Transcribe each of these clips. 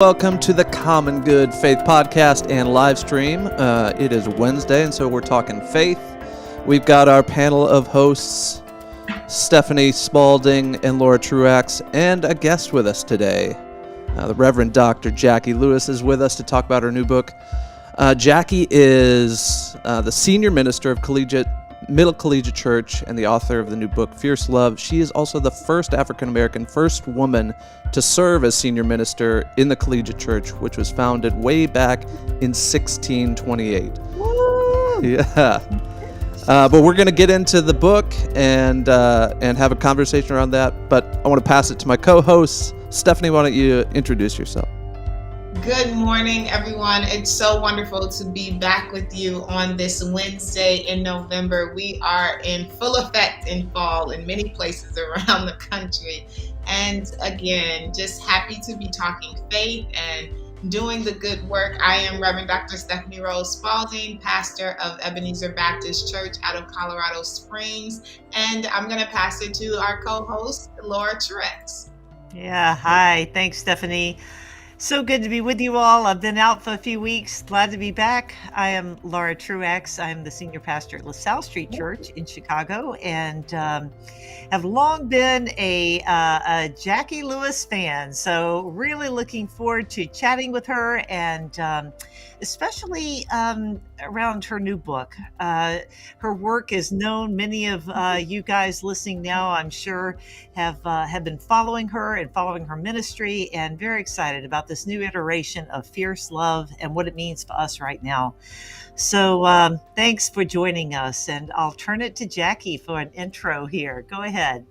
Welcome to the Common Good Faith Podcast and live stream. It is Wednesday, and so we're talking faith. We've got our panel of hosts, Stephany Spaulding and Laura Truax, and a guest with us today. The Reverend Dr. Jacqui Lewis is with us to talk about her new book. Jacqui is the senior minister of Middle Collegiate Church and the author of the new book, Fierce Love. She is also the first African-American, first woman to serve as senior minister in the Collegiate Church, which was founded way back in 1628. Woo! Yeah. But we're going to get into the book and have a conversation around that. But I want to pass it to my co-hosts. Stephany, why don't you introduce yourself? Good morning, everyone. It's so wonderful to be back with you on this Wednesday in November. We are in full effect in fall in many places around the country. And again, just happy to be talking faith and doing the good work. I am Reverend Dr. Stephany Rose Spaulding, pastor of Ebenezer Baptist Church out of Colorado Springs. And I'm going to pass it to our co-host, Laura Truax. Yeah, hi. Thanks, Stephany. So good to be with you all. I've been out for a few weeks. Glad to be back. I am Laura Truax. I'm the senior pastor at LaSalle Street Church in Chicago, and have long been a Jacqui Lewis fan. So really looking forward to chatting with her, and especially around her new book. Her work is known. Many of you guys listening now, I'm sure, have been following her and following her ministry, and very excited about this new iteration of Fierce Love and what it means for us right now. So thanks for joining us, and I'll turn it to Jacqui for an intro here. Go ahead.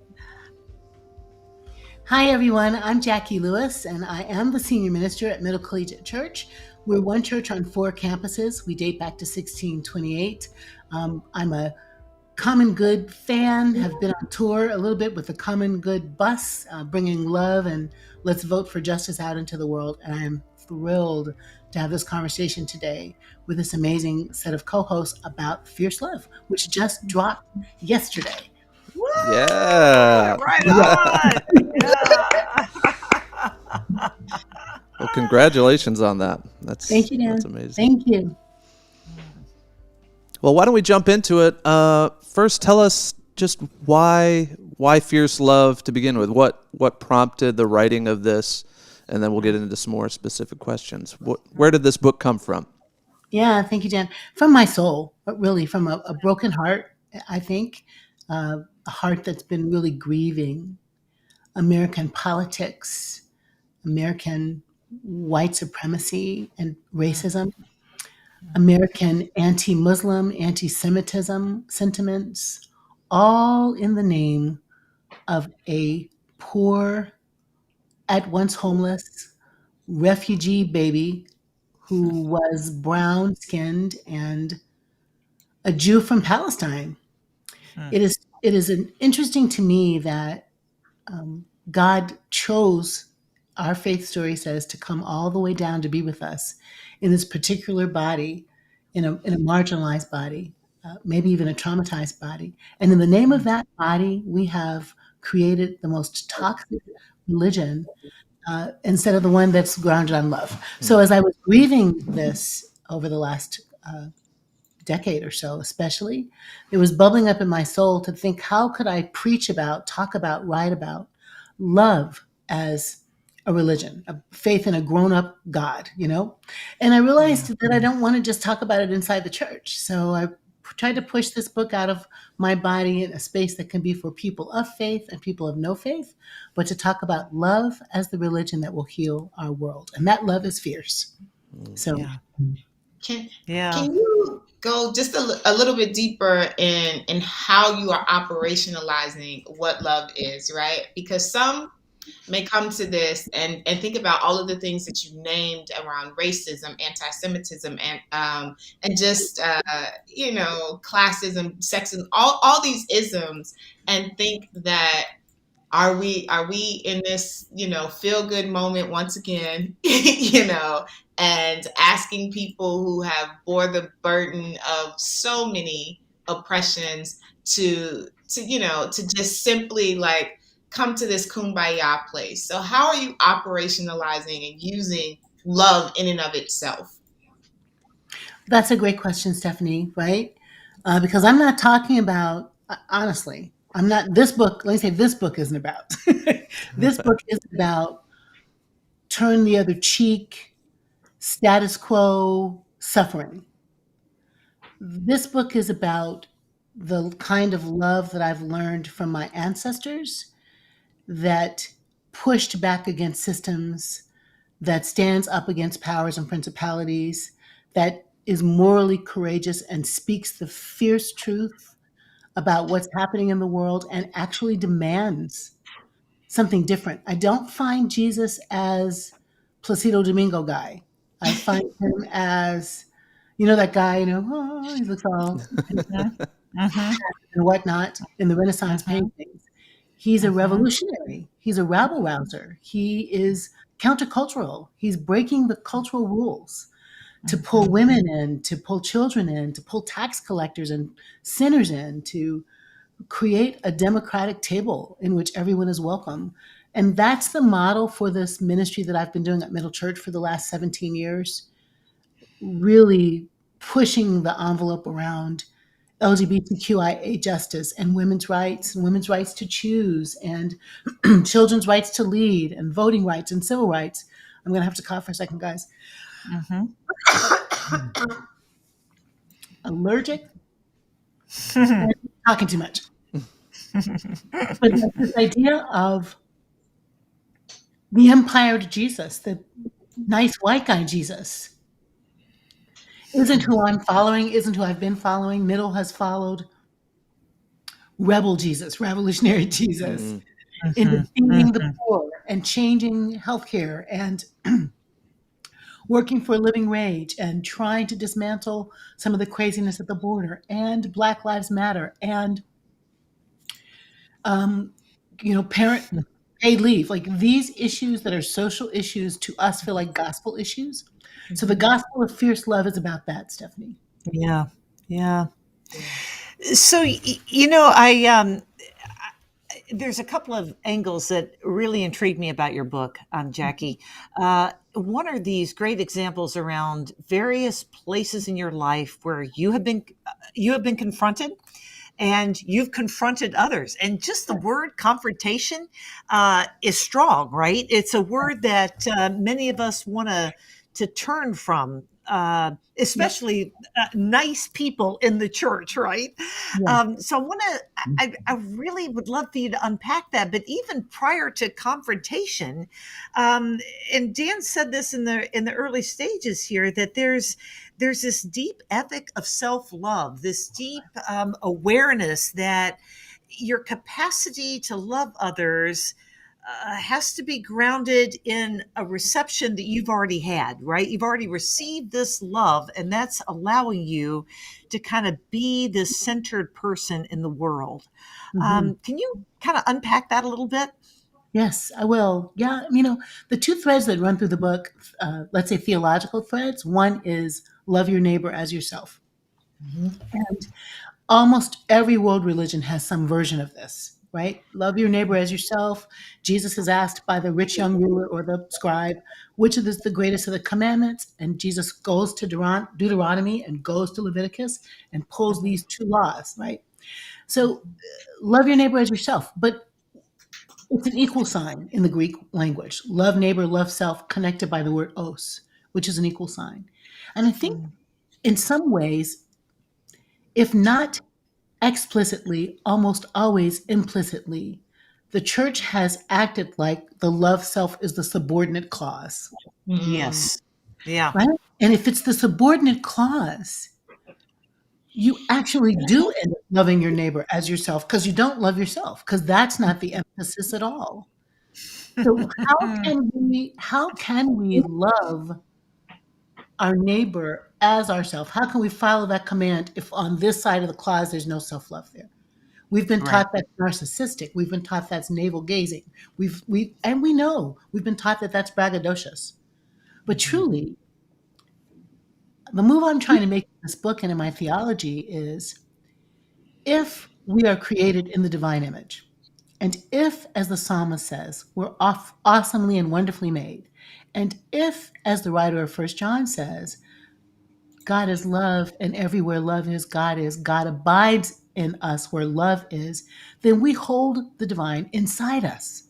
Hi, everyone. I'm Jacqui Lewis, and I am the senior minister at Middle Collegiate Church. We're one church on 4 campuses. We date back to 1628. I'm a Common Good fan, have been on tour a little bit with the Common Good bus, bringing love and let's vote for justice out into the world. And I am thrilled to have this conversation today with this amazing set of co-hosts about Fierce Love, which just dropped yesterday. Woo! Yeah. Right on. Yeah. Well, congratulations on that. Thank you, Dan. That's amazing. Thank you. Well, why don't we jump into it? First, tell us just why Fierce Love to begin with. What prompted the writing of this, and then we'll get into some more specific questions. Where did this book come from? Yeah, thank you, Dan. From my soul, but really from a broken heart, I think, a heart that's been really grieving American politics, American white supremacy and racism, American anti-Muslim, anti-Semitism sentiments, all in the name of a poor, at once homeless, refugee baby who was brown-skinned and a Jew from Palestine. It is interesting to me that God chose, our faith story says, to come all the way down to be with us in this particular body, in a marginalized body, maybe even a traumatized body. And in the name of that body, we have created the most toxic religion instead of the one that's grounded on love. So as I was grieving this over the last decade or so, especially, it was bubbling up in my soul to think, how could I preach about, talk about, write about love as a religion, a faith in a grown-up God, And I realized that I don't want to just talk about it inside the church. So I tried to push this book out of my body in a space that can be for people of faith and people of no faith, but to talk about love as the religion that will heal our world. And that love is fierce. So Can you go just a little bit deeper in how you are operationalizing what love is, right? Because some may come to this and think about all of the things that you named around racism, anti-Semitism, and just classism, sexism, all these isms, and think that are we in this feel good moment once again, and asking people who have bore the burden of so many oppressions to just simply like come to this kumbaya place. So how are you operationalizing and using love in and of itself? That's a great question, Stephanie, right? Because I'm not talking about, honestly, I'm not, this book, let me say, this book isn't about. This book is about turn the other cheek, status quo, suffering. This book is about the kind of love that I've learned from my ancestors that pushed back against systems, that stands up against powers and principalities, that is morally courageous and speaks the fierce truth about what's happening in the world and actually demands something different. I don't find Jesus as Placido Domingo guy. I find him as, that guy, he looks all Mhm. Mhm. and whatnot in the Renaissance Mhm. paintings. He's a Mhm. revolutionary. He's a rabble rouser. He is countercultural. He's breaking the cultural rules to pull Mhm. women in, to pull children in, to pull tax collectors and sinners in, to create a democratic table in which everyone is welcome. And that's the model for this ministry that I've been doing at Middle Church for the last 17 years, really pushing the envelope around LGBTQIA justice and women's rights to choose and children's rights to lead and voting rights and civil rights. I'm going to have to cough for a second, guys. Mhm. Allergic and talking too much. But this idea of the empire to Jesus, the nice white guy Jesus, isn't who I'm following, isn't who I've been following. Middle has followed rebel Jesus, revolutionary Jesus, Mm. in Mhm. defeating the Mhm. poor and changing healthcare and working for a living wage and trying to dismantle some of the craziness at the border and Black Lives Matter and um, parent paid leave. Like these issues that are social issues to us feel like gospel issues. So the Mhm. gospel of fierce love is about that, Stephanie. Yeah. Yeah. Yeah. So there's a couple of angles that really intrigue me about your book, Jackie. One are these great examples around various places in your life where you have been confronted and you've confronted others. And just the word confrontation is strong, right? It's a word that many of us want to turn from. Yep. Especially nice people in the church, right? Yeah. So I really would love for you to unpack that. But even prior to confrontation, um, and Dan said this in the early stages here, that there's this deep ethic of self love, this deep awareness that your capacity to love others has to be grounded in a reception that you've already had, right? You've already received this love, and that's allowing you to kind of be this centered person in the world. Mhm. Can you kind of unpack that a little bit? Yes, I will. Yeah, the two threads that run through the book, let's say theological threads. One is love your neighbor as yourself. Mhm. And almost every world religion has some version of this, right? Love your neighbor as yourself. Jesus is asked by the rich young ruler or the scribe, which is the greatest of the commandments? And Jesus goes to Deuteronomy and goes to Leviticus and pulls these two laws, right? So love your neighbor as yourself. But it's an equal sign in the Greek language. Love neighbor, love self, connected by the word os, which is an equal sign. And I think in some ways, if not explicitly, almost always implicitly, the church has acted like the love self is the subordinate clause, Mm. Yes. Yeah. right? And if it's the subordinate clause, you actually do end up loving your neighbor as yourself because you don't love yourself because that's not the emphasis at all. So how can we love our neighbor as ourself? How can we follow that command if on this side of the clause there's no self-love there? We've been Right. taught that's narcissistic. We've been taught that's navel gazing. We know we've been taught that that's braggadocious. But truly, the move I'm trying to make in this book and in my theology is if we are created in the divine image, And if, as the psalmist says, we're awesomely and wonderfully made, and if, as the writer of First John says, God is love, and everywhere love is, God abides in us where love is, then we hold the divine inside us.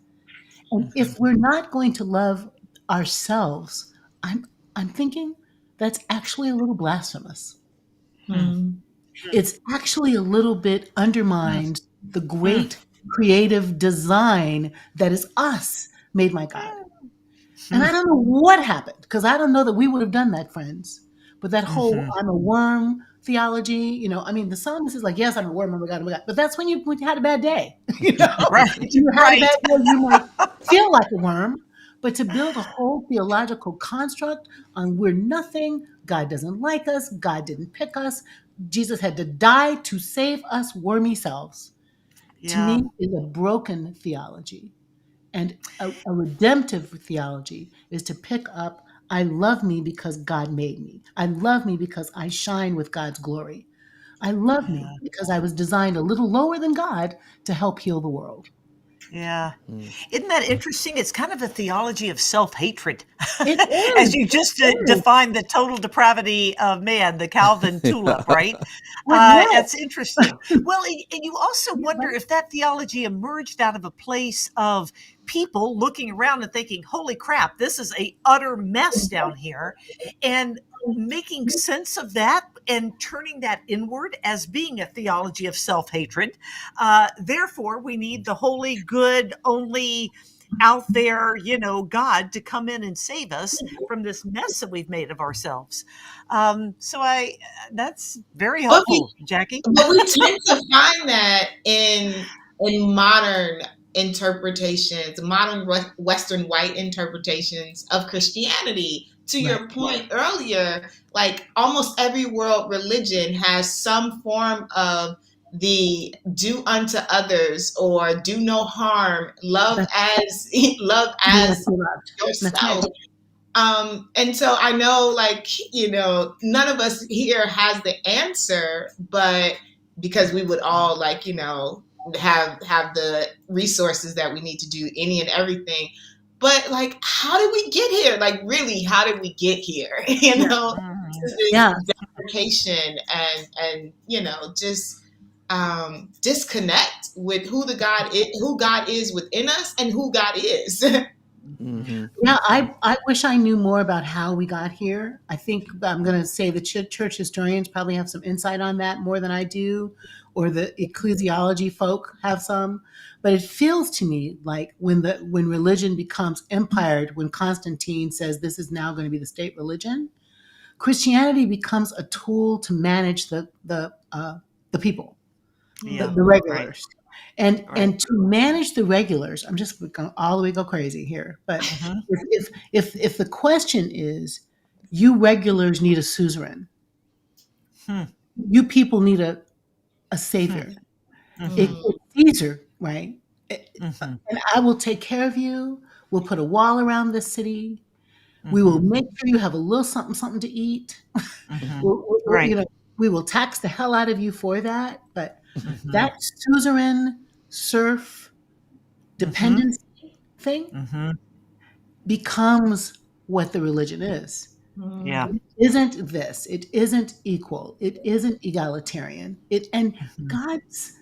And if we're not going to love ourselves, I'm I'm thinking that's actually a little blasphemous. Hmm. It's actually a little bit undermines the Hmm. great creative design that is us, made by God. And I don't know what happened because I don't know that we would have done that, friends. But that whole Mhm. I'm a worm theology, I mean, the psalmist is like, yes, I'm a worm, oh my God. But that's when you had a bad day. Right. If you had a Right. bad day, you might feel like a worm. But to build a whole theological construct on we're nothing, God doesn't like us, God didn't pick us, Jesus had to die to save us wormy selves, to Yeah. me is a broken theology. And a redemptive theology is to pick up I love me because God made me. I love me because I shine with God's glory. I love me Yeah. because I was designed a little lower than God to help heal the world. Yeah. Isn't that interesting? It's kind of a theology of self-hatred, It as is. you It just is. defined the total depravity of man, the Calvin tulip, right? But right. That's interesting. Well, and you also wonder if that theology emerged out of a place of people looking around and thinking, "Holy crap, this is a utter mess down here," and making sense of that and turning that inward as being a theology of self-hatred. Therefore, we need the holy, good, only out there, God to come in and save us from this mess that we've made of ourselves. So that's very But we helpful, Jacqui. but we tend to find that in modern interpretations, modern Western white interpretations of Christianity. To Right. your point earlier, like almost every world religion has some form of the do unto others or do no harm, love That's as love you want as to loved. That's right. yourself. And so I know, like, none of us here has the answer, but because we would all, like, have the resources that we need to do any and everything. But like, how did we get here? Like, really, how did we get here? Yeah. To this Yeah. deprecation and just disconnect with who God is within us, and who God is. Yeah, I wish I knew more about how we got here. I think I'm going to say the church historians probably have some insight on that more than I do, or the ecclesiology folk have some. But it feels to me like when religion becomes empired, when Constantine says this is now going to be the state religion, Christianity becomes a tool to manage the people, Yeah. the Right. regulars. Right. And to manage the regulars, I'm just going all the way go crazy here. But Hmm. if the question is, you regulars need a suzerain, Hmm. you people need a Hmm. savior. Hmm. It's Caesar, right? Hmm. And I will take care of you. We'll put a wall around this city. We will Hmm. make sure you have a little something, something to eat. Hmm. We'll, Right. we will tax the hell out of you for that. But Hmm. that suzerain serf Hmm. dependency thing Hmm. becomes what the religion is. Yeah. It isn't this. It isn't equal. It isn't egalitarian. Mhm. God's.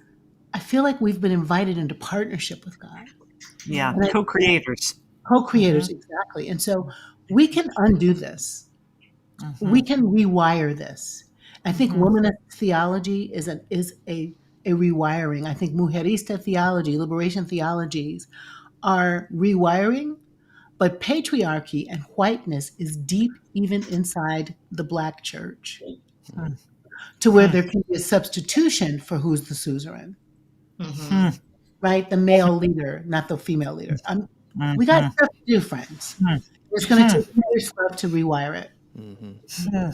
I feel like we've been invited into partnership with God, Yeah. and Co-creators. Hmm. co-creators exactly. And so we can undo this. We Hmm. can rewire this. I think Hmm. womanist theology is a rewiring. I think mujerista theology, liberation theologies are rewiring. But patriarchy and whiteness is deep even inside the Black church, Hmm. to where Hmm. there can be a substitution for who's the suzerain, Hmm. right? The male leader, not the female leader. We got Hmm. stuff to do, friends. It's going to Hmm. take other stuff to rewire it. Hmm.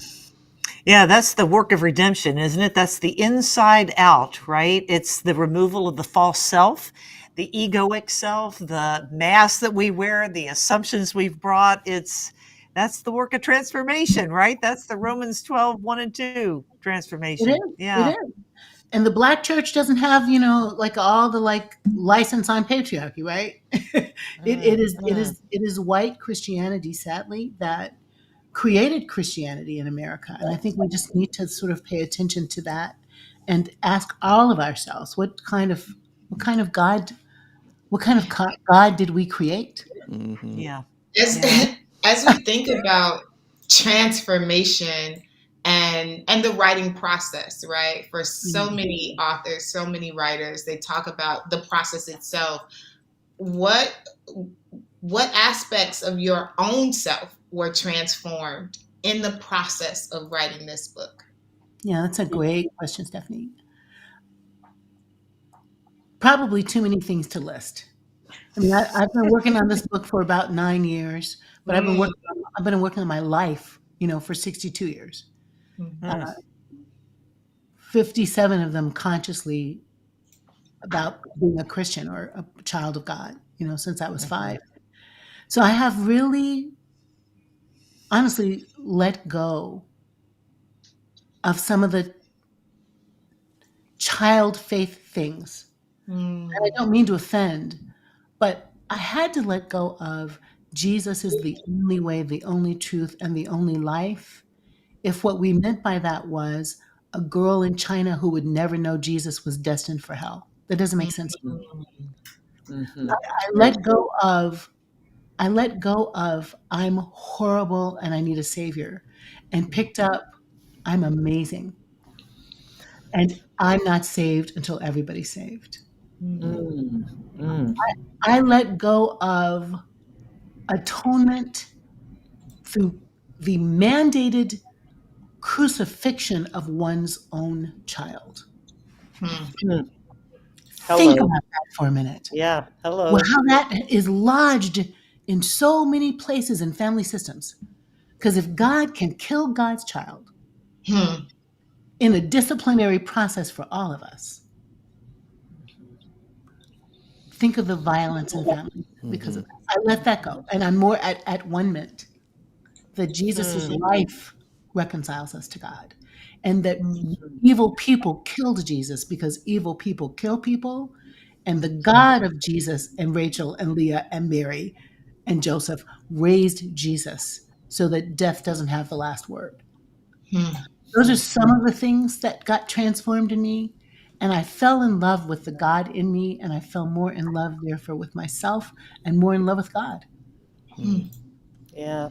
Yeah, that's the work of redemption, isn't it? That's the inside out, right? It's the removal of the false self, the egoic self, the mask that we wear, the assumptions we've brought. That's the work of transformation, right? That's the Romans 12, 1 and 2 It transformation. is. It Yeah. is. And the black church doesn't have, like all the like license on patriarchy, right? It is white Christianity, sadly, that created Christianity in America. And I think we just need to sort of pay attention to that and ask all of ourselves, what kind of God did we create? Mm-hmm. Yeah. As, Yeah. as we think about transformation and the writing process, right? For so many authors, so many writers, they talk about the process itself. What aspects of your own self were transformed in the process of writing this book? Yeah, that's a great question, Stephanie. Probably too many things to list. I mean, I've been working on this book for about 9 years, but Mm, I've been working on my life, for 62 years. Mm. 57 of them consciously about being a Christian or a child of God, since I was 5. So I have really, honestly, let go of some of the child faith things. And I mm, don't mean to offend, but I had to let go of Jesus is the only way, the only truth, and the only life. If what we meant by that was a girl in China who would never know Jesus was destined for hell. That doesn't make sense to me. Mm-hmm. I let go of I'm horrible and I need a savior, and picked up I'm amazing and I'm not saved until everybody's saved. mm, Mm. I let go of atonement through the mandated crucifixion of one's own child. mm, Mm. Think Hello. about that for a minute. Yeah. Well, Hello. how that is lodged in so many places in family systems. Because if God can kill God's child mm, in a disciplinary process for all of us, think of the violence in families because of that. I let that go. And I'm more at one minute that Jesus' Mm. life reconciles us to God. And that mm, evil people killed Jesus because evil people kill people. And the God of Jesus and Rachel and Leah and Mary and Joseph raised Jesus so that death doesn't have the last word. mm, Those are some of the things that got transformed in me. And I fell in love with the God in me, and I fell more in love, therefore, with myself and more in love with God. mm. Yeah.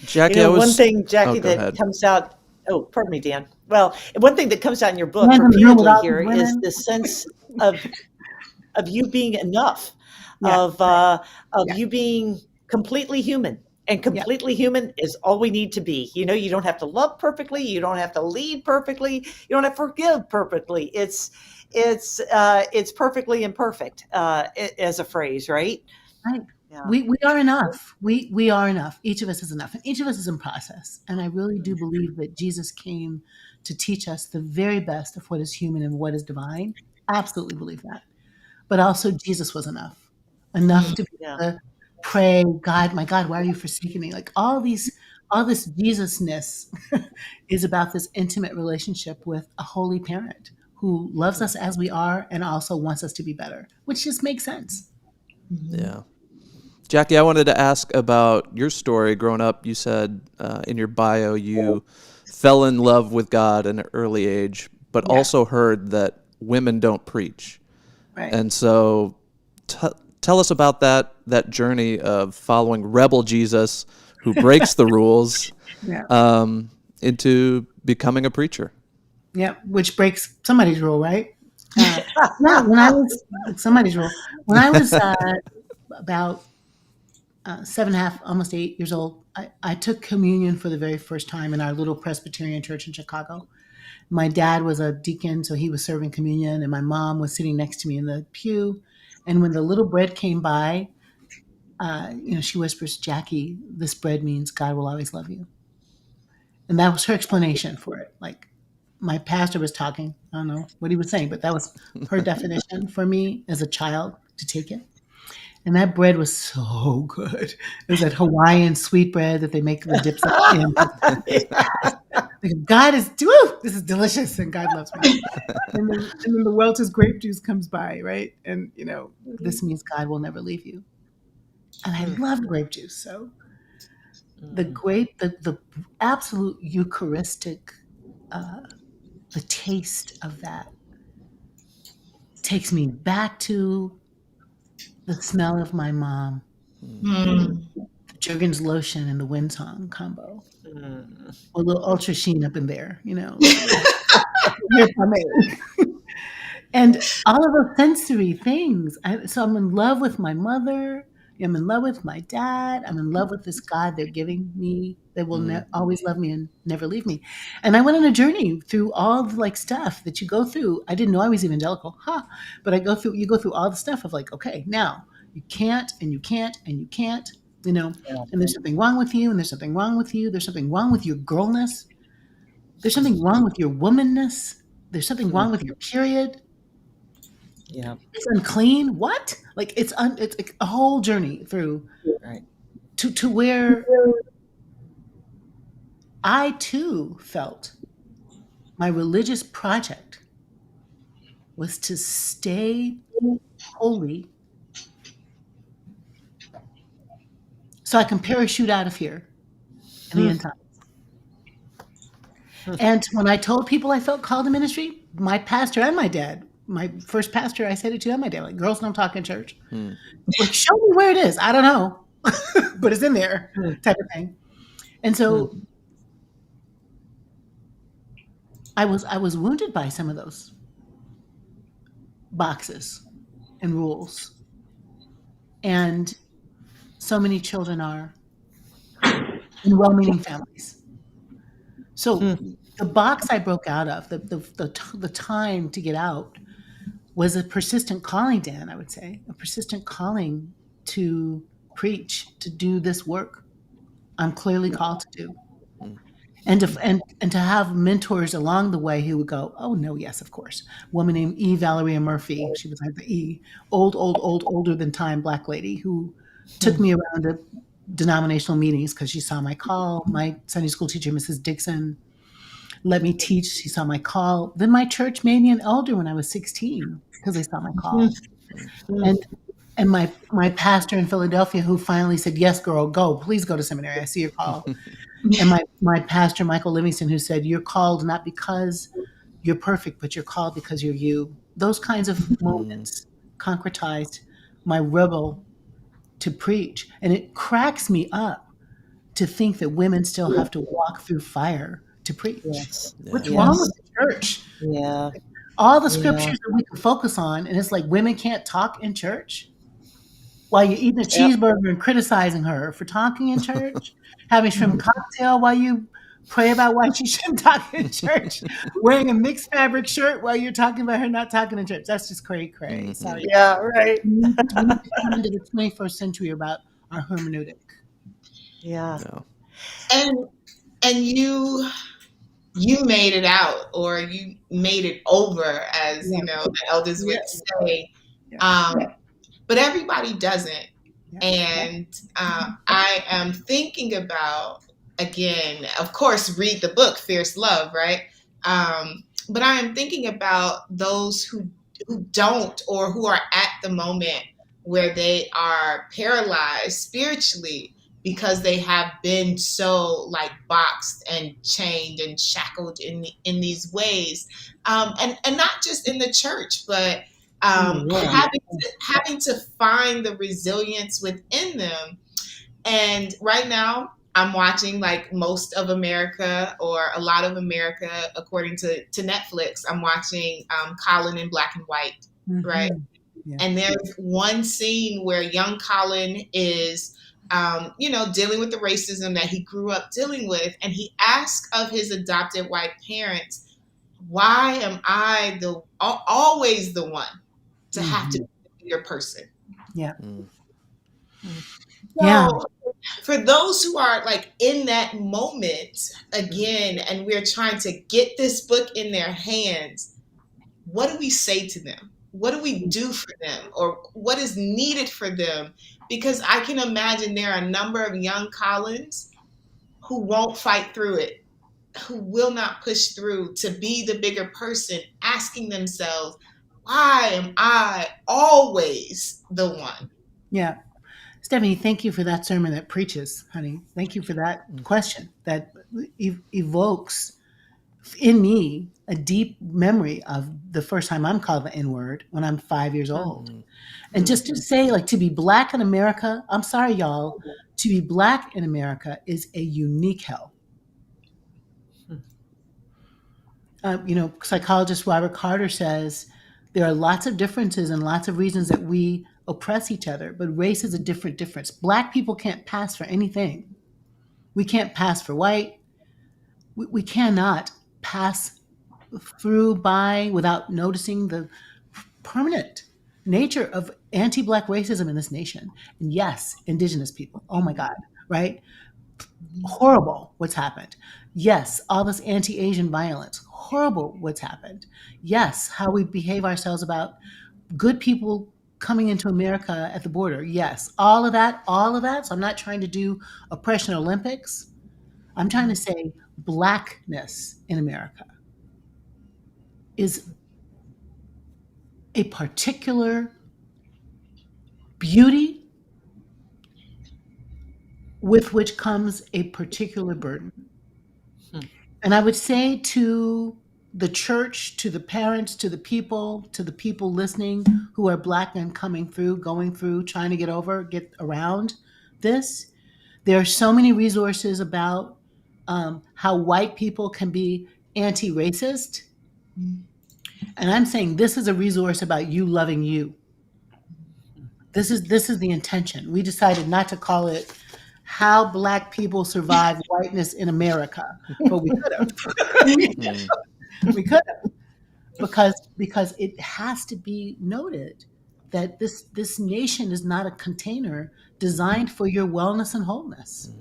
Jackie, I One was. thing, Oh, Jackie, go that ahead. comes out. Oh, pardon me, Dan. Well, one thing that comes out in your book Man in the room with repeatedly all these here is women. this sense of you being enough, Yeah, of yeah, you being completely human. And yeah. completely human is all we need to be. You don't have to love perfectly. You don't have to lead perfectly. You don't have to forgive perfectly. It's perfectly imperfect, as a phrase, right? Right. Yeah. We are enough. We are enough. Each of us is enough, and each of us is in process. And I really do believe that Jesus came to teach us the very best of what is human and what is divine. Absolutely believe that. But also, Jesus was enough, enough to be Yeah. able to pray, God, my God, why are you forsaking me? Like all this Jesusness is about this intimate relationship with a holy parent who loves us as we are and also wants us to be better, which just makes sense. Yeah. Jackie, I wanted to ask about your story growing up. You said in your bio you fell in love with God at an early age, but Yeah, also heard that women don't preach. right. And so tell us about that journey of following rebel Jesus who breaks the rules Yeah. into becoming a preacher. Yeah, which breaks somebody's rule, right? Yeah, when I was somebody's rule, when I was about 7.5, almost 8 years old, I took communion for the very first time in our little Presbyterian church in Chicago. My dad was a deacon, so he was serving communion, and my mom was sitting next to me in the pew. And when the little bread came by, she whispers, "Jackie, this bread means God will always love you." And that was her explanation for it. Like my pastor was talking, I don't know what he was saying, but that was her definition for me as a child to take it. And that bread was so good. It was that Hawaiian sweet bread that they make the dips in. Like, God is, woo, this is delicious, and God loves me. And then the Welch's grape juice comes by, right? And this means God will never leave you. And I love grape juice. So the grape, the absolute Eucharistic, the taste of that takes me back to the smell of my mom, Mm. the Jergens lotion and the Windsong combo. Mm. A little ultra sheen up in there, Here for me. And all of those sensory things. So I'm in love with my mother. I'm in love with my dad. I'm in love with this God they're giving me that will always love me and never leave me. And I went on a journey through all the stuff that you go through. I didn't know I was evangelical, but you go through all the stuff of okay, now you can't and you can't and you can't, Yeah. and there's something wrong with you and there's something wrong with you. There's something wrong with your girlness. There's something wrong with your womanness. There's something wrong with your period. Yeah. It's unclean. What? It's a whole journey through Right. to where I too felt my religious project was to stay holy so I can parachute out of here in the end time. And when I told people I felt called to ministry, my pastor and my dad, my first pastor, I said it to, and my dad, girls don't talk in church. Show me where it is. I don't know, but it's in there, type of thing. And so I was wounded by some of those boxes and rules, and so many children are in well-meaning families. So the box I broke out of, the time to get out, was a persistent calling, Dan. I would say a persistent calling to preach, to do this work I'm clearly called to do. And to have mentors along the way who would go, oh no, yes, of course. A woman named E. Valeria Murphy, she was like the E, older than time Black lady who took me around to denominational meetings because she saw my call. My Sunday school teacher, Mrs. Dixon, let me teach. She saw my call. Then my church made me an elder when I was 16 because they saw my call. And my pastor in Philadelphia who finally said, yes, girl, go. Please go to seminary. I see your call. And my pastor, Michael Livingston, who said, you're called not because you're perfect, but you're called because you're you. Those kinds of moments concretized my rebel to preach. And it cracks me up to think that women still have to walk through fire to preach. Yes. What's wrong with the church? Yeah. All the scriptures that we can focus on, and it's like women can't talk in church while you're eating a cheeseburger and criticizing her for talking in church, having shrimp cocktail while you pray about why she shouldn't talk in church, wearing a mixed fabric shirt while you're talking about her not talking in church. That's just cray. Sorry. Yeah, right. We need to come into the 21st century about our hermeneutic. Yeah. No. And you made it out, or you made it over, as the elders would say. But everybody doesn't. And I am thinking about, again, of course, read the book, Fierce Love, right? But I am thinking about those who don't, or who are at the moment where they are paralyzed spiritually because they have been so boxed and chained and shackled in these ways, and not just in the church, but having to find the resilience within them. And right now I'm watching, like most of America, or a lot of America, according to Netflix, I'm watching Colin in Black and White, right? Yeah. And there's one scene where young Colin is dealing with the racism that he grew up dealing with, and he asks of his adopted white parents, why am I always the one to have to be a bigger person? Yeah. So for those who are in that moment again, and we're trying to get this book in their hands, what do we say to them? What do we do for them? Or what is needed for them? Because I can imagine there are a number of young Collins who won't fight through it. who will not push through to be the bigger person, asking themselves, why am I always the one? Yeah. Stephanie, thank you for that sermon that preaches, honey. Thank you for that question that evokes in me a deep memory of the first time I'm called the N word when I'm 5 years old. And just to say, like, to be Black in America, I'm sorry, y'all, to be Black in America is a unique hell. Psychologist Robert Carter says there are lots of differences and lots of reasons that we oppress each other, but race is a different difference. Black people can't pass for anything. We can't pass for white. We cannot pass through by without noticing the permanent nature of anti-Black racism in this nation. And yes, Indigenous people. Oh my God, right? Horrible what's happened. Yes, all this anti-Asian violence. Horrible what's happened. Yes, how we behave ourselves about good people coming into America at the border. Yes, all of that, all of that. So I'm not trying to do oppression Olympics. I'm trying to say Blackness in America is a particular beauty with which comes a particular burden. And I would say to the church, to the parents, to the people listening who are Black and coming through, going through, trying to get around this, there are so many resources about how white people can be anti-racist. And I'm saying this is a resource about you loving you. This is the intention. We decided not to call it How Black People Survive Whiteness in America, but we could have. We could have, because it has to be noted that this nation is not a container designed for your wellness and wholeness.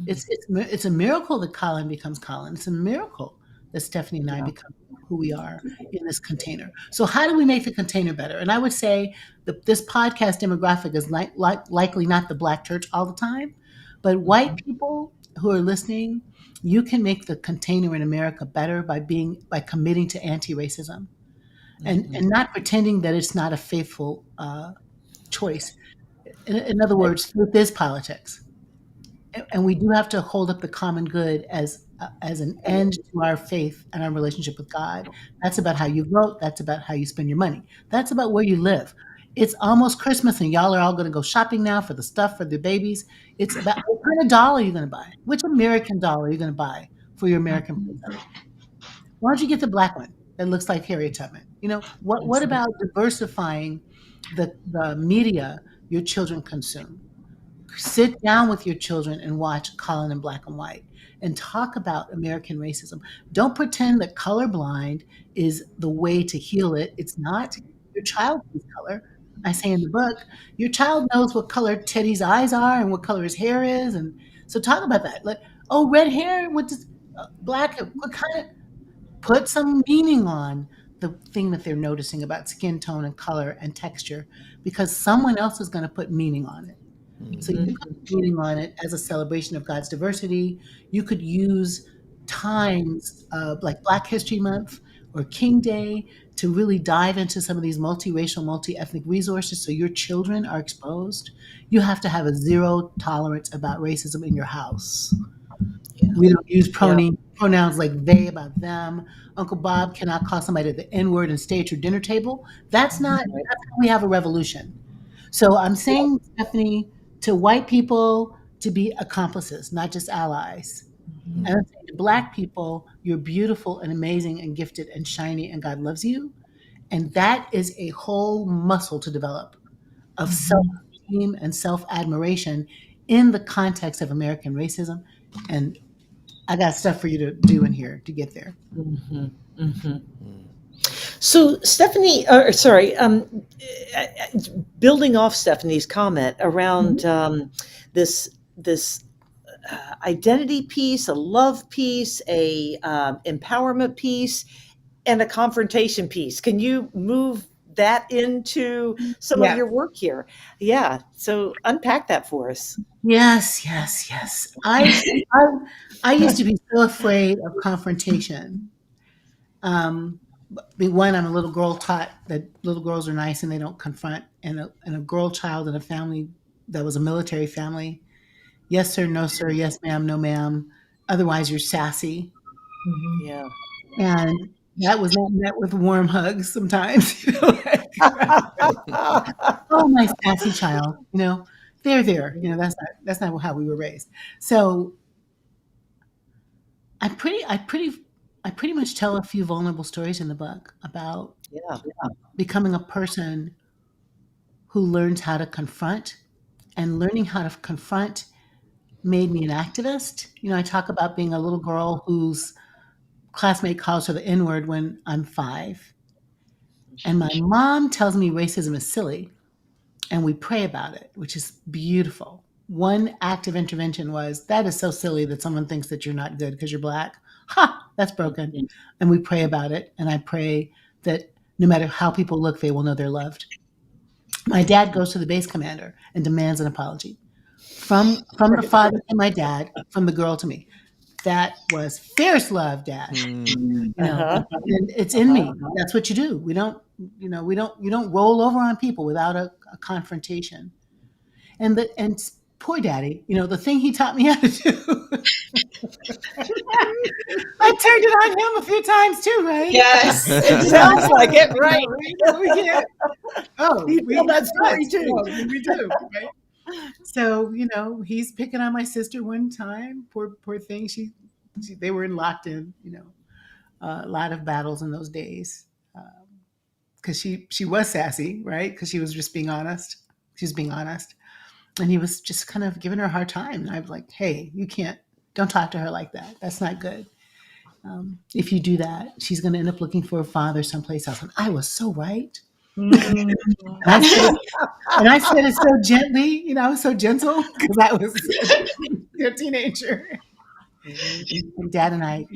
It's a miracle that Colin becomes Colin. It's a miracle that Stephanie and I become who we are in this container. So how do we make the container better? And I would say that this podcast demographic is likely not the Black church all the time, but white people who are listening, you can make the container in America better by committing to anti-racism and not pretending that it's not a faithful choice. In other words, truth is politics. And we do have to hold up the common good as an end to our faith and our relationship with God. That's about how you vote. That's about how you spend your money. That's about where you live. It's almost Christmas, and y'all are all going to go shopping now for the stuff for the babies. It's about what kind of doll are you going to buy? Which American doll are you going to buy for your American princess? Why don't you get the Black one that looks like Harriet Tubman? What about diversifying the media your children consume? Sit down with your children and watch Colin in Black and White and talk about American racism. Don't pretend that colorblind is the way to heal it. It's not. Your child sees color. I say in the book, your child knows what color Teddy's eyes are and what color his hair is. And so talk about that. Like, oh, red hair, what does black, what kind of, put some meaning on the thing that they're noticing about skin tone and color and texture, because someone else is going to put meaning on it. So you could put meaning on it as a celebration of God's diversity. You could use times like Black History Month or King Day to really dive into some of these multiracial, multi-ethnic resources so your children are exposed. You have to have a zero tolerance about racism in your house. We don't use pronouns like they about them. Uncle Bob cannot call somebody the N-word and stay at your dinner table. That's how we have a revolution. So I'm saying, Stephanie, to white people to be accomplices, not just allies. And I'm saying to Black people, you're beautiful and amazing and gifted and shiny, and God loves you. And that is a whole muscle to develop of self-esteem and self-admiration in the context of American racism. And I got stuff for you to do in here to get there. So, Stephanie, building off Stephanie's comment around this identity piece, a love piece, a empowerment piece, and a confrontation piece. Can you move that into some of Yeah. your work here. Yeah. So unpack that for us. Yes, yes, yes. I I used to be so afraid of confrontation. Um, One, I'm a little girl taught that little girls are nice and they don't confront, and a girl child in a family that was a military family. Yes, sir, no, sir. Yes, ma'am, no, ma'am. Otherwise, you're sassy, Mhm. Yeah. and that was not met with warm hugs sometimes. Oh, my sassy child. They're there. That's not how we were raised. So I pretty I pretty I pretty much tell a few vulnerable stories in the book about Yeah. becoming a person who learns how to confront, and learning how to confront made me an activist. I talk about being a little girl whose classmate calls her the N word when I'm 5, and my mom tells me racism is silly, and we pray about it, which is beautiful. One act of intervention was, that is so silly that someone thinks that you're not good because you're black. Ha, that's broken. And we pray about it. And I pray that no matter how people look, they will know they're loved. My dad goes to the base commander and demands an apology from the father to my dad, from the girl to me. That was fierce love, Dad. Uh-huh. And it's in me. That's what you do. You don't roll over on people without a confrontation. And poor daddy, the thing he taught me how to do, I turned it on him a few times too, right? Yes. It sounds like it, right? We can't. Oh, You we tell that story too. Oh, we do, right? So he's picking on my sister one time. Poor thing. They were locked in. A lot of battles in those days because she was sassy, right? Because she was just being honest. She was being honest, and he was just kind of giving her a hard time. And I was like, "Hey, you can't. Don't talk to her like that. That's not good. If you do that, she's going to end up looking for a father someplace else." And I was so right. Mm. And I said it so gently. I was so gentle because I was a teenager. And Dad and I,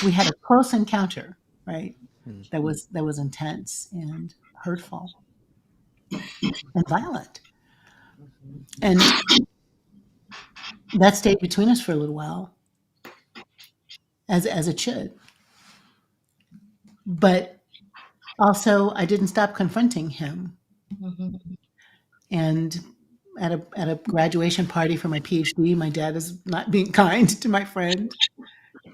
we had a close encounter, right? That was intense and hurtful and violent, and that stayed between us for a little while, as it should. But also, I didn't stop confronting him. Mhm. And at a graduation party for my PhD, my dad is not being kind to my friend,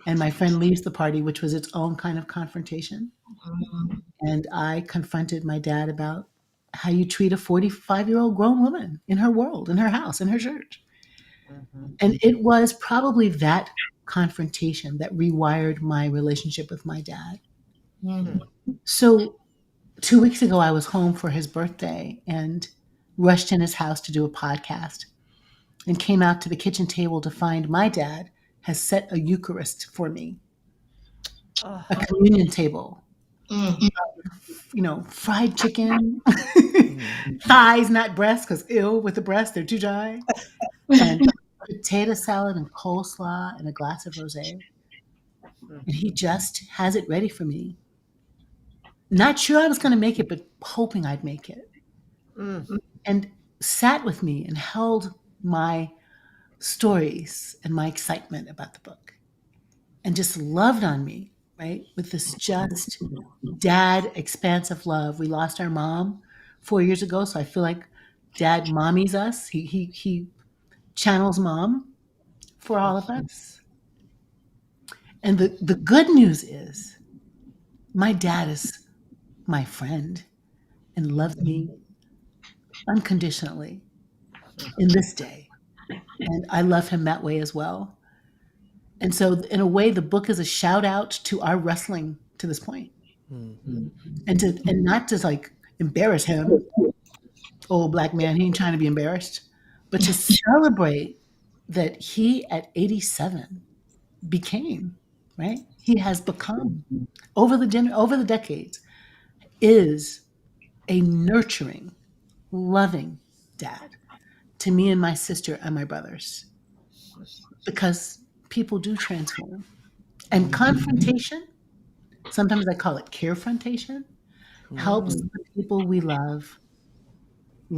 and my friend leaves the party, which was its own kind of confrontation. Mhm. And I confronted my dad about how you treat a 45-year-old grown woman in her world, in her house, in her church. And it was probably that confrontation that rewired my relationship with my dad. Mhm. So 2 weeks ago, I was home for his birthday and rushed in his house to do a podcast, and came out to the kitchen table to find my dad has set a Eucharist for me, Oh, a communion table, Mm. fried chicken, thighs, not breasts, because ill with the breasts, they're too dry, and potato salad and coleslaw and a glass of rosé. And he just has it ready for me. Not sure I was going to make it, but hoping I'd make it. mm, And sat with me and held my stories and my excitement about the book, and just loved on me, right? With this just dad expansive love. We lost our mom 4 years ago, so I feel like dad mommies us. He channels mom for all of us. And the good news is my dad is my friend and loves me unconditionally in this day. And I love him that way as well. And so in a way, the book is a shout out to our wrestling to this point. And not to like embarrass him, old black man, he ain't trying to be embarrassed, but to celebrate that he at 87 became, right? He has become over the decades, is a nurturing, loving dad to me and my sister and my brothers, because people do transform. And confrontation, sometimes I call it carefrontation, helps the people we love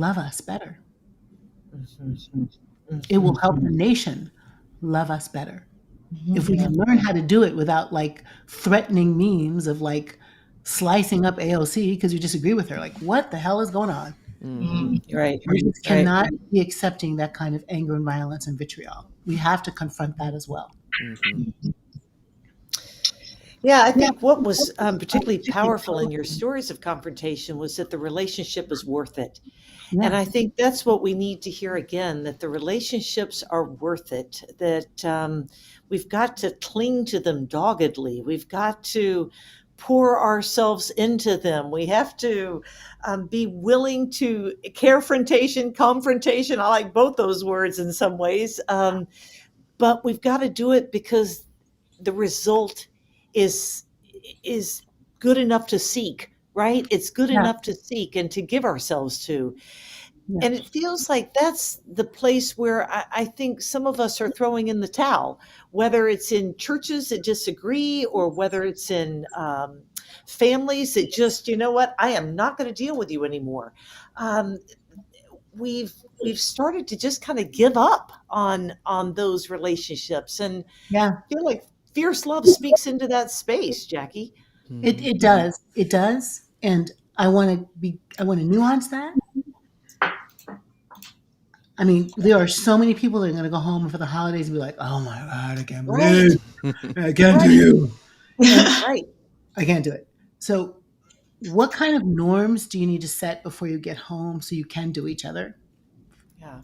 us better. It will help the nation love us better. If we can learn how to do it without like threatening memes of like slicing up AOC because you disagree with her, like what the hell is going on? Right. We just Right. cannot be accepting that kind of anger and violence and vitriol. We have to confront that as well. Yeah, I think what was particularly powerful in your stories of confrontation was that the relationship is worth it. And Yeah. I think that's what we need to hear again, that the relationships are worth it, that we've got to cling to them doggedly. We've got to pour ourselves into them. We have to be willing to confrontation. I like both those words in some ways. But we've got to do it because the result is good enough to seek, right? It's good Yeah. enough to seek and to give ourselves to. Yeah. And it feels like that's the place where I think some of us are throwing in the towel, whether it's in churches that disagree or whether it's in families that just, you know what, I am not going to deal with you anymore. We've started to just kind of give up on those relationships, and Yeah. I feel like fierce love speaks into that space, Jacqui. It does. It does. And I want to nuance that. I mean, there are so many people that are going to go home for the holidays and be like, "Oh my God, I can't believe I can't do you." Right. I can't do it. So, what kind of norms do you need to set before you get home so you can do each other? Yeah.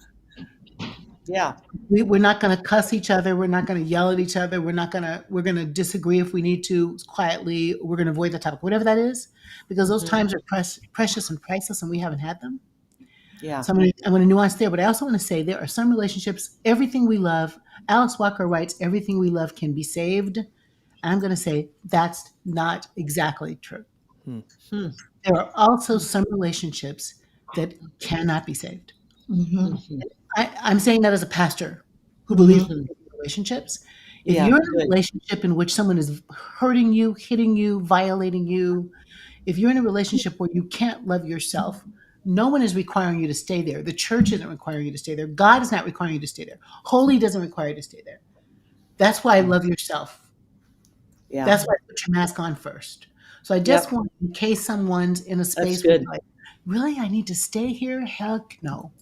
Yeah. We're not going to cuss each other. We're not going to yell at each other. We're going to disagree if we need to quietly. We're going to avoid the topic, whatever that is, because those times are precious and priceless, and we haven't had them. Yeah. So I'm going to nuance there, but I also want to say there are some relationships, everything we love, Alice Walker writes, everything we love can be saved. And I'm going to say that's not exactly true. There are also some relationships that cannot be saved. I'm saying that as a pastor who believes in relationships. If Yeah, you're in a good. relationship in which someone is hurting you, hitting you, violating you, if you're in a relationship where you can't love yourself, no one is requiring you to stay there. The church isn't requiring you to stay there. God is not requiring you to stay there. Holy doesn't require you to stay there. That's why love yourself. Yeah. That's why put your mask on first. So I just want, in case someone's in a space where good. they're like, really, I need to stay here? Heck no.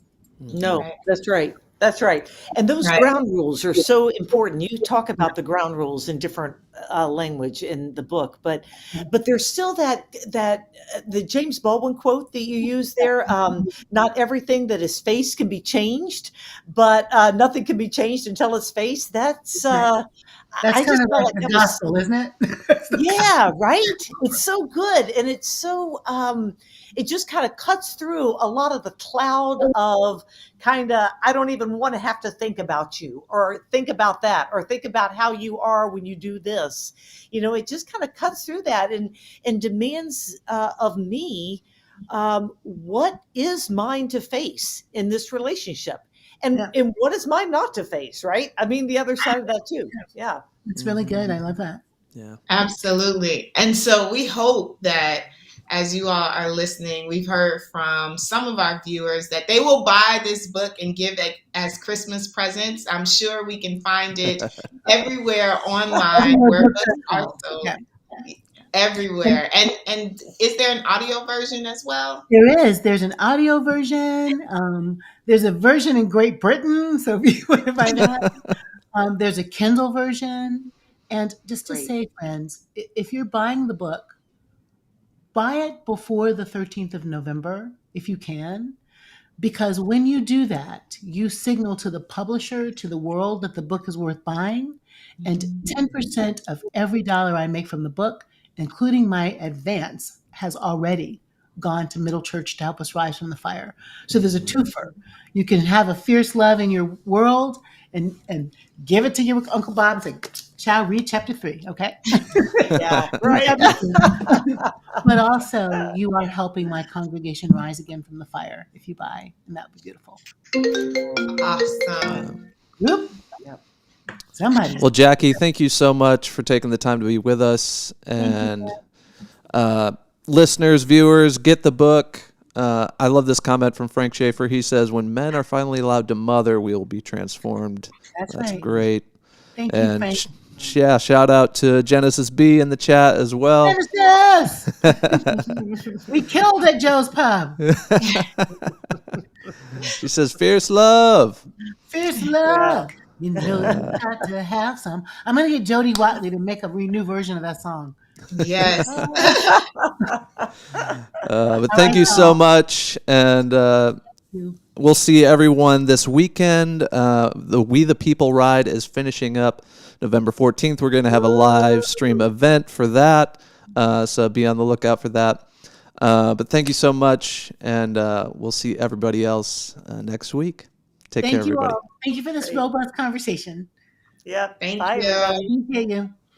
No, Right. that's right. That's right. And those Right. ground rules are so important. You talk about the ground rules in different language in the book, but there's still that the James Baldwin quote that you use there. Not everything that is faced can be changed, but nothing can be changed until it's faced. That's That's I kind just of felt like like the that was gospel, isn't it? yeah, right. It's so good, and it's so it just kind of cuts through a lot of the cloud of kind of I don't even want to have to think about you or think about that or think about how you are when you do this. You know, it just kind of cuts through that and demands of me what is mine to face in this relationship. And what is mine not to face, right? I mean, the other side of that too. Yeah. It's really good. I love that. Yeah. Absolutely. And so we hope that as you all are listening, we've heard from some of our viewers that they will buy this book and give it as Christmas presents. I'm sure we can find it everywhere online where books are sold. Yeah. Everywhere. And is there an audio version as well? There is. There's an audio version. There's a version in Great Britain. So if you want to buy that, there's a Kindle version. And just to say, friends, if you're buying the book, buy it before the 13th of November, if you can. Because when you do that, you signal to the publisher, to the world, that the book is worth buying. And 10% of every dollar I make from the book, including my advance, has already gone to Middle Church to help us rise from the fire. So there's a twofer. You can have a fierce love in your world and give it to your Uncle Bob and say, child, read chapter 3, okay? Yeah, right. But also, you are helping my congregation rise again from the fire if you buy, and that would be beautiful. Awesome. Whoop. Somebody. Well, Jacqui, thank you so much for taking the time to be with us. And listeners, viewers, get the book. I love this comment from Frank Schaefer. He says, "When men are finally allowed to mother, we will be transformed." That's That's right. great. Thank you, And Frank. yeah, shout out to Genesis B in the chat as well. Genesis! We killed at Joe's Pub. She says, "Fierce love." Fierce love. You know you got to have some. I'm gonna get Jody Watley to make a new version of that song. Yes. But thank you so much, and we'll see everyone this weekend. The We the People ride is finishing up November 14th. We're going to have a live stream event for that, so be on the lookout for that. But thank you so much, and we'll see everybody else next week. Take care, Thank you everybody. all. Thank you for this robust conversation. Yep. Thank Bye, you. everybody. Appreciate you.